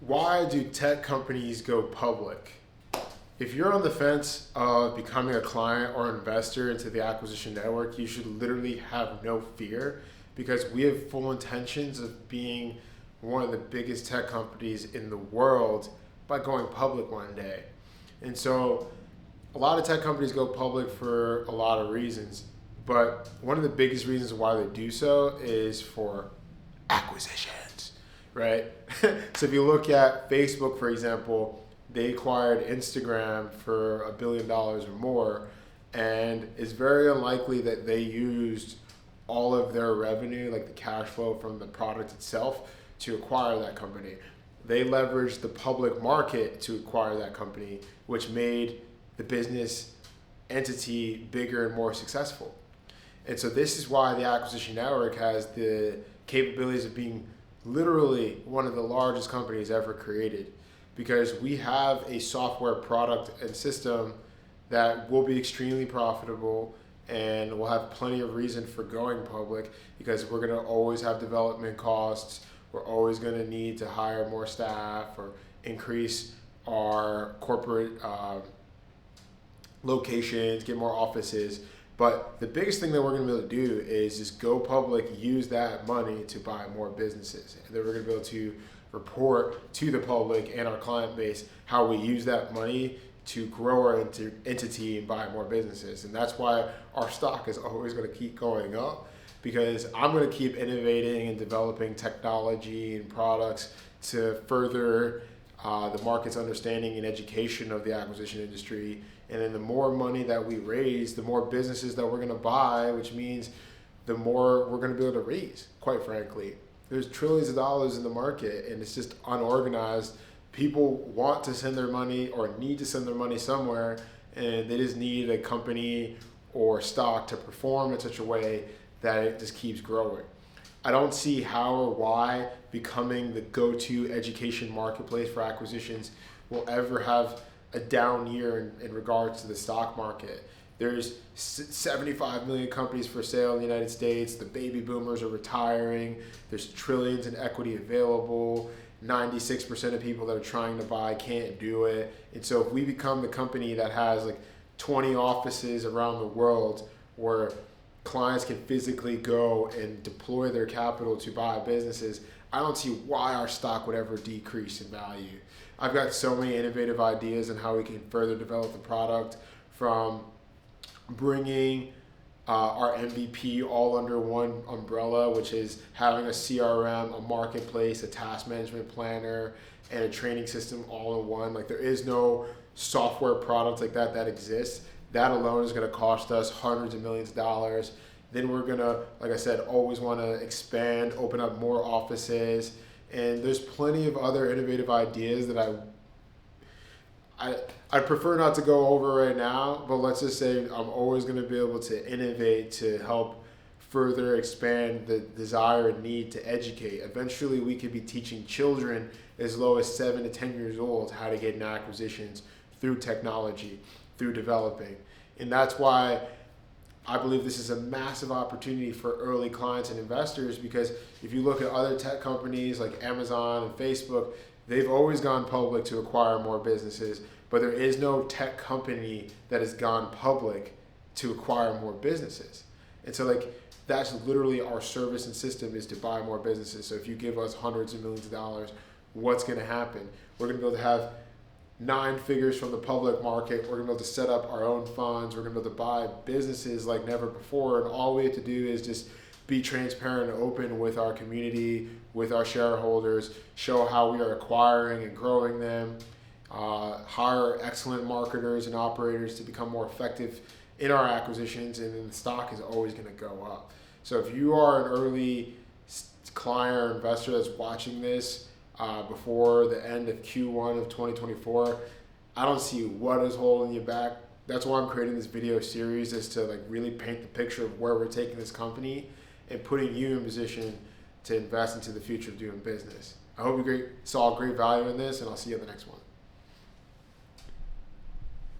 Why do tech companies go public? If you're on the fence of becoming a client or investor into the acquisition network, you should literally have no fear because we have full intentions of being one of the biggest tech companies in the world by going public one day. And so a lot of tech companies go public for a lot of reasons, but one of the biggest reasons why they do so is for acquisitions, right? So if you look at Facebook, for example, they acquired Instagram for $1 billion or more, and it's very unlikely that they used all of their revenue, like the cash flow from the product itself, to acquire that company. They leveraged the public market to acquire that company, which made the business entity bigger and more successful. And so this is why the acquisition network has the capabilities of being literally one of the largest companies ever created, because we have a software product and system that will be extremely profitable and we'll have plenty of reason for going public, because we're going to always have development costs. We're always going to need to hire more staff or increase our corporate locations, get more offices. But the biggest thing that we're going to be able to do is just go public, use that money to buy more businesses. And then we're going to be able to report to the public and our client base how we use that money to grow our entity and buy more businesses. And that's why our stock is always going to keep going up, because I'm going to keep innovating and developing technology and products to further the market's understanding and education of the acquisition industry. And then the more money that we raise, the more businesses that we're going to buy, which means the more we're going to be able to raise, quite frankly. There's trillions of dollars in the market and it's just unorganized. People want to send their money or need to send their money somewhere, and they just need a company or stock to perform in such a way that it just keeps growing. I don't see how or why becoming the go-to education marketplace for acquisitions will ever have a down year in regards to the stock market. There's 75 million companies for sale in the United States. The baby boomers are retiring. There's trillions in equity available. 96% of people that are trying to buy can't do it. And so if we become the company that has like 20 offices around the world where clients can physically go and deploy their capital to buy businesses, I don't see why our stock would ever decrease in value. I've got so many innovative ideas on how we can further develop the product, from bringing our MVP all under one umbrella, which is having a CRM, a marketplace, a task management planner, and a training system all in one. Like, there is no software product like that exists. That alone is going to cost us hundreds of millions of dollars. Then we're going to, like I said, always want to expand, open up more offices. And there's plenty of other innovative ideas that I'd prefer not to go over right now, but let's just say I'm always going to be able to innovate to help further expand the desire and need to educate. Eventually, we could be teaching children as low as 7 to 10 years old how to get into acquisitions through technology, through developing. And that's why I believe this is a massive opportunity for early clients and investors, because if you look at other tech companies like Amazon and Facebook, they've always gone public to acquire more businesses, but there is no tech company that has gone public to acquire more businesses. And so that's literally our service and system, is to buy more businesses. So if you give us hundreds of millions of dollars, what's going to happen? We're going to be able to have 9 figures from the public market. We're going to be able to set up our own funds. We're going to be able to buy businesses like never before. And all we have to do is just be transparent and open with our community, with our shareholders, show how we are acquiring and growing them, hire excellent marketers and operators to become more effective in our acquisitions, and then the stock is always going to go up. So if you are an early client or investor that's watching this before the end of Q1 of 2024, I don't see what is holding you back. That's why I'm creating this video series, is to really paint the picture of where we're taking this company and putting you in position to invest into the future of doing business. I hope you saw great value in this, and I'll see you in the next one.